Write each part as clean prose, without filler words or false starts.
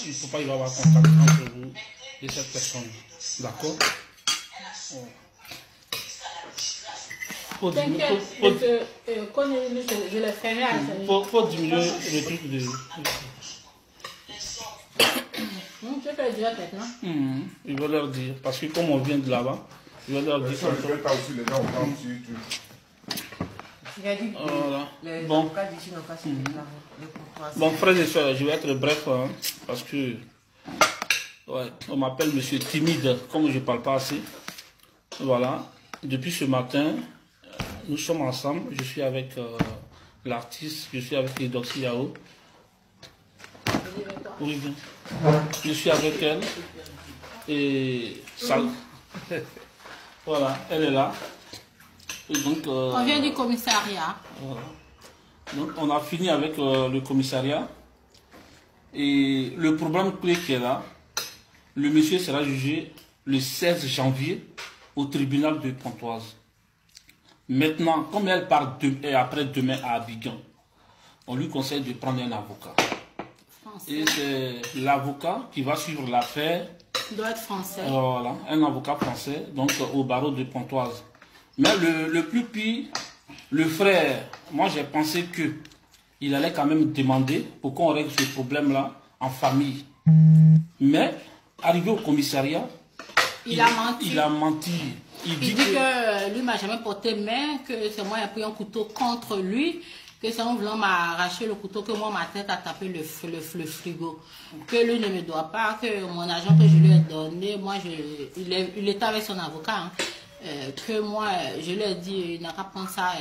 il faut pas y avoir contact entre vous et cette personne. D'accord? Faut diminuer le truc de... Il va leur dire, parce que comme on vient de là-bas, il va leur dire... Voilà. Bon. Bon, frères et sœurs, je vais être bref, hein, parce que ouais, on m'appelle monsieur timide, comme je ne parle pas assez. Voilà. Depuis ce matin, nous sommes ensemble. Je suis avec l'artiste, je suis avec Eudoxie Yao. Oui, je suis avec elle. Et ça. Voilà, elle est là. Et donc, on vient du commissariat. Voilà. Donc on a fini avec le commissariat. Et le problème clé qui est là, le monsieur sera jugé le 16 janvier au tribunal de Pontoise. Maintenant, comme elle part après-demain à Abidjan, on lui conseille de prendre un avocat. Français. Et c'est l'avocat qui va suivre l'affaire. Il doit être français. Voilà, un avocat français, donc au barreau de Pontoise. Mais le plus pire, le frère, moi j'ai pensé qu'il allait quand même demander pour qu'on règle ce problème-là en famille. Mais, arrivé au commissariat, il a menti. Il dit que lui m'a jamais porté main, que c'est moi qui ai pris un couteau contre lui, que c'est en voulant m'arracher le couteau, que moi ma tête a tapé le frigo. Que lui ne me doit pas, que mon argent que je lui ai donné, moi il était avec son avocat. Hein. Que moi, je lui ai dit, il n'a qu'à prendre ça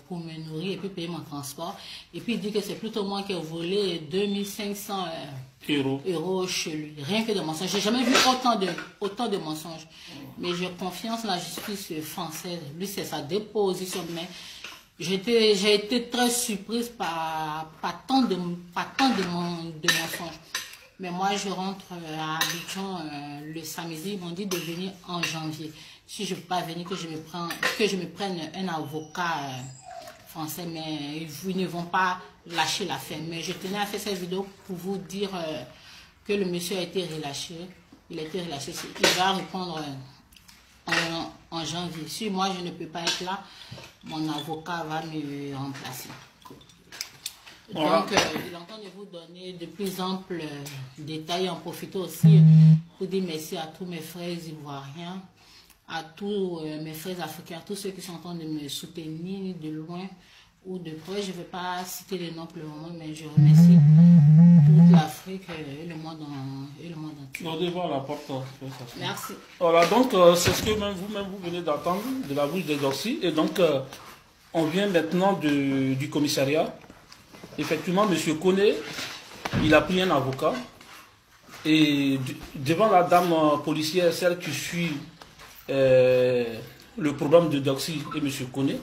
pour me nourrir et puis payer mon transport. Et puis il dit que c'est plutôt moi qui ai volé 2500 euros chez lui. Rien que de mensonges. J'ai jamais vu autant de mensonges. Mais j'ai confiance en la justice française. Lui, c'est sa déposition. Mais j'ai été très surprise par tant de mensonges. Mais moi, je rentre à Abidjan le samedi. Ils m'ont dit de venir en janvier. Si je ne peux pas venir, que je me prenne un avocat français, mais ils ne vont pas lâcher l'affaire. Mais je tenais à faire cette vidéo pour vous dire que le monsieur a été relâché. Il a été relâché. Il va répondre en janvier. Si moi je ne peux pas être là, mon avocat va me remplacer. Voilà. Donc, il entend de vous donner de plus amples détails. En profiter aussi pour dire merci à tous mes frères ivoiriens, à tous mes frères africains, tous ceux qui sont en train de me soutenir de loin ou de près. Je ne vais pas citer les noms pour le moment, mais je remercie toute l'Afrique et le monde entier. On devant la porte. Merci. Voilà, donc c'est ce que vous-même vous venez d'entendre de la bouche d'Eudoxie. Et donc, on vient maintenant du commissariat. Effectivement, M. Koné, il a pris un avocat. Et devant la dame policière, celle qui suit le problème d'Eudoxie et M. Koné,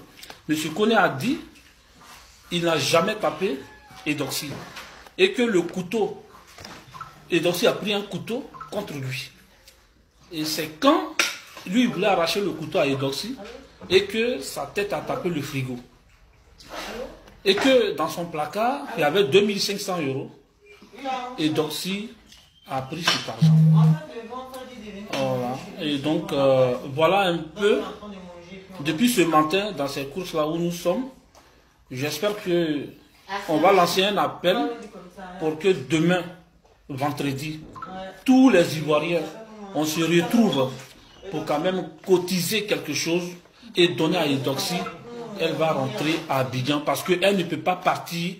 M. Koné a dit qu'il n'a jamais tapé Eudoxie. Et que le couteau, Eudoxie a pris un couteau contre lui. Et c'est quand lui voulait arracher le couteau à Eudoxie et que sa tête a tapé le frigo. Et que dans son placard, il y avait 2500 euros. Eudoxie a pris cet argent. Voilà. Et donc, voilà un peu, depuis ce matin, dans ces courses-là où nous sommes, j'espère que on va lancer un appel pour que demain, vendredi, tous les Ivoiriens, on se retrouve pour quand même cotiser quelque chose et donner à Eudoxie. Elle va rentrer à Abidjan parce qu'elle ne peut pas partir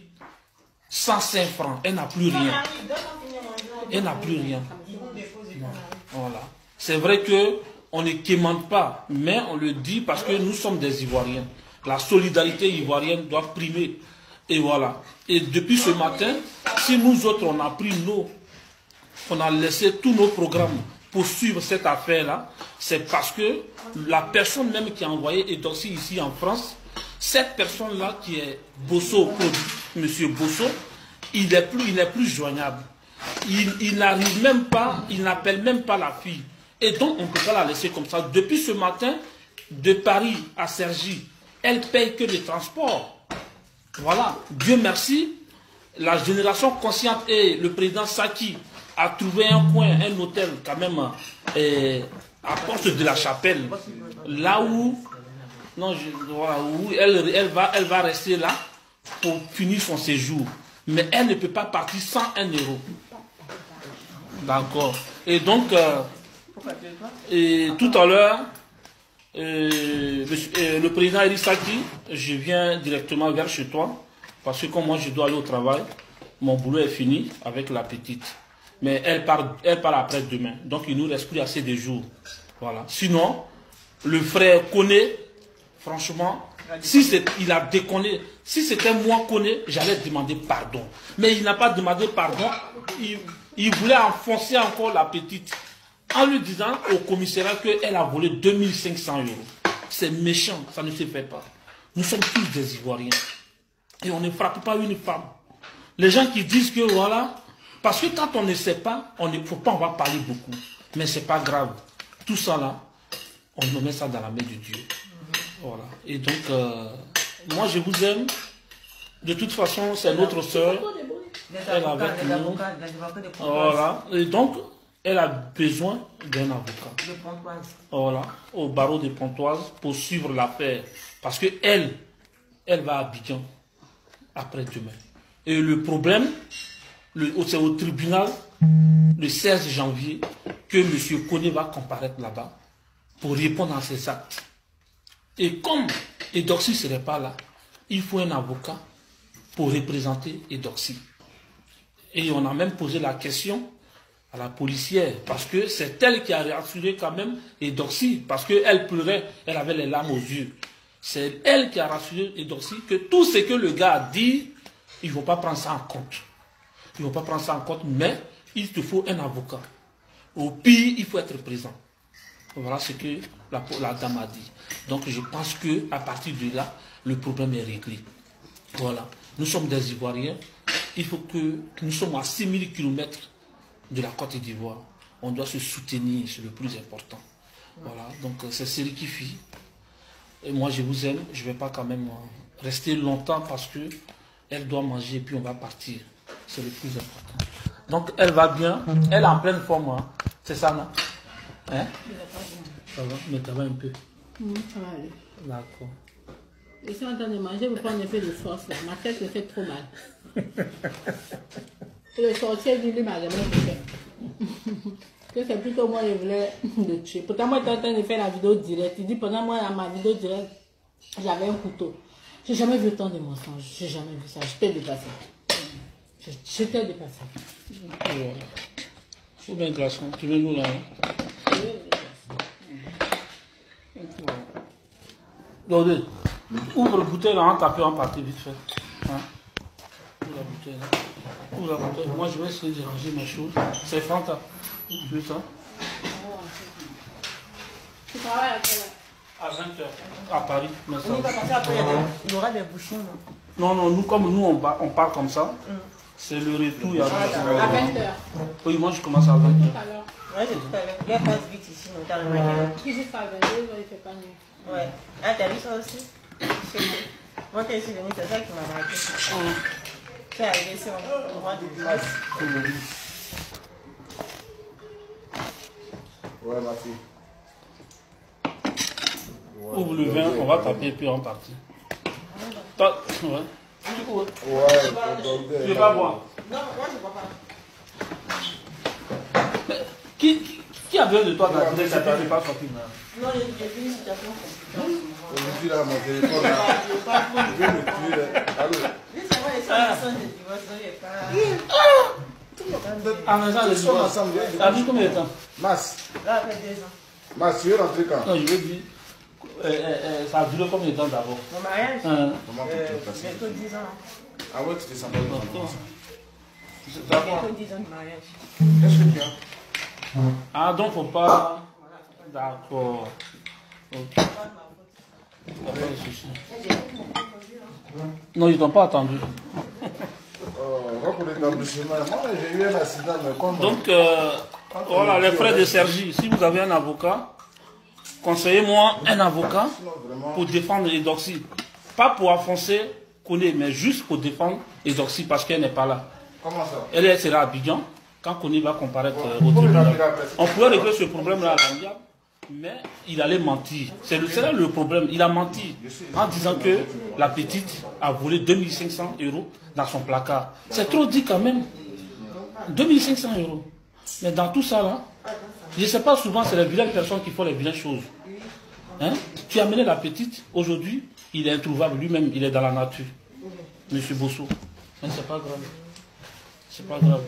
sans 5 francs. Elle n'a plus rien. Elle n'a plus rien. Voilà. C'est vrai qu'on ne quémande pas, mais on le dit parce que nous sommes des Ivoiriens. La solidarité ivoirienne doit primer. Et voilà. Et depuis ce matin, si nous autres, on a laissé tous nos programmes pour suivre cette affaire-là, c'est parce que la personne même qui a envoyé Eudoxie ici en France, cette personne-là qui est Bosso, M. Bosso, il n'est plus joignable. Il n'arrive même pas, il n'appelle même pas la fille. Et donc, on ne peut pas la laisser comme ça. Depuis ce matin, de Paris à Cergy, elle paye que les transports. Voilà. Dieu merci, la génération consciente et le président Saki a trouvé un coin, un hôtel quand même à Porte de la Chapelle, là où, non, voilà, où elle va rester là pour finir son séjour. Mais elle ne peut pas partir sans 1 euro. D'accord. Et donc, tout à l'heure, le président Elisaki, je viens directement vers chez toi, parce que comme moi je dois aller au travail, mon boulot est fini avec la petite. Mais elle part après demain. Donc il nous reste plus assez de jours. Voilà. Sinon, le frère connaît, franchement, si il a déconné, si c'était moi connaît, j'allais demander pardon. Mais il n'a pas demandé pardon. Il voulait enfoncer encore la petite en lui disant au commissariat qu'elle a volé 2500 euros. C'est méchant, ça ne se fait pas. Nous sommes tous des Ivoiriens. Et on ne frappe pas une femme. Les gens qui disent que voilà, parce que quand on ne sait pas, on ne faut pas, on va parler beaucoup. Mais c'est pas grave. Tout ça là, on met ça dans la main de Dieu. Voilà. Et donc, moi je vous aime. De toute façon, c'est notre soeur. Elle est avec nous. Voilà. Et donc, elle a besoin d'un avocat. De Pontoise. Voilà. Au barreau de Pontoise pour suivre l'affaire. Parce que elle va à Abidjan après-demain. Et le problème, c'est au tribunal, le 16 janvier, que M. Koné va comparaître là-bas pour répondre à ses actes. Et comme Edoxy ne serait pas là, il faut un avocat pour représenter Edoxy. Et on a même posé la question à la policière, parce que c'est elle qui a rassuré quand même Edoxy, parce qu'elle pleurait, elle avait les larmes aux yeux. C'est elle qui a rassuré Edoxy que tout ce que le gars a dit, ils ne vont pas prendre ça en compte. Ils ne vont pas prendre ça en compte, mais il te faut un avocat. Au pire, il faut être présent. Voilà ce que la dame a dit. Donc je pense qu'à partir de là, le problème est réglé. Voilà. Nous sommes des Ivoiriens. Il faut que nous sommes à 6000 km de la Côte d'Ivoire. On doit se soutenir, c'est le plus important. Voilà. Donc c'est Seriki Fi. Et moi je vous aime. Je ne vais pas quand même rester longtemps parce que elle doit manger et puis on va partir. C'est le plus important. Donc elle va bien. Elle est en pleine forme. Hein. C'est ça, non? Hein? Ça va, mais ça va un peu. Ça va aller. D'accord. Je suis en train de manger pour prendre un peu de force là. Ma tête me fait trop mal. Et le sorcier lui m'a jamais fait. Que c'est plutôt moi qui voulais le tuer. Pourtant moi j'étais en train de faire la vidéo directe. Il dit pendant moi dans ma vidéo directe, j'avais un couteau. J'ai jamais vu tant de mensonges. J'ai jamais vu ça. J'étais dépassée. J'étais dépassée. Voilà. Faut bien glaçon. Tu veux nous là? Hein? Regardez. Ouvre la bouteille là, on tape en partie vite fait. Hein? Ouvre la bouteille là. Ouvre la bouteille. Moi je vais essayer de ranger mes choses. C'est Fanta. Tu veux ça? Tu travailles à quelle heure? À 20h. À Paris. Mais ça... On y va passer après, il y aura des bouchons. Non, nous comme nous on part comme ça. C'est le retour. Il y a... À 20h. Oui, moi je commence à 20h. Tout à l'heure. Ouais, c'est tout à l'heure. Il y a pas vite ici, donc t'as le magasin. Qui jusqu'à 22h, il ne fait pas nuit. Ouais. Ah, t'as vu ça aussi? Moi, quand je suis venue, c'est ça qui m'a marqué. C'est arrivé sur le droit de grâce. Ouais, ma fille. Ouvre le vin, on va taper et puis on partit. Ouais. Tu veux pas boire? Non, moi je ne bois pas. Mais qui a besoin de toi dans la vie? Ça ne pas sortir. Non, j'ai vu une situation compliquée. Aujourd'hui, là, mon téléphone, là, je vais me tuer. Là. Allô? Oui, c'est vrai, les personnes de divorce, il n'y a pas. Ah, mais ça, les sommes gens. ensemble. Ça a mis combien de temps? Mas, Là, après 2 ans. Mas, tu veux rentrer quand? Non, je veux dire. Ça a duré combien de temps d'abord? Mon mariage, Comment tu peux passer? bientôt 10 ans. Ah ouais, tu t'es sympa. Bientôt 10 ans de mariage. Qu'est-ce que tu as? Ah, donc faut pas. D'accord. Ok. Non, ils t'ont pas attendu. Pour l'établissement, moi j'ai eu un accident, mais comme. Donc, voilà, les frères de Sergi, si vous avez un avocat, conseillez-moi un avocat pour défendre Edoxy. Pas pour enfoncer Koné, mais juste pour défendre Edoxy parce qu'elle n'est pas là. Comment ça? Elle sera à Abidjan quand Koné va comparaître au tribunal. On pourrait régler ce problème-là à l'amiable, mais il allait mentir. C'est là le problème. Il a menti en disant que la petite a volé 2500 € dans son placard. C'est trop dit quand même. 2500 €. Mais dans tout ça là, je ne sais pas, souvent c'est les vilaines personnes qui font les vilaines choses. Hein? Tu as amené la petite, aujourd'hui, il est introuvable, lui-même, il est dans la nature. Monsieur Bosso. Mais c'est pas grave. C'est pas grave.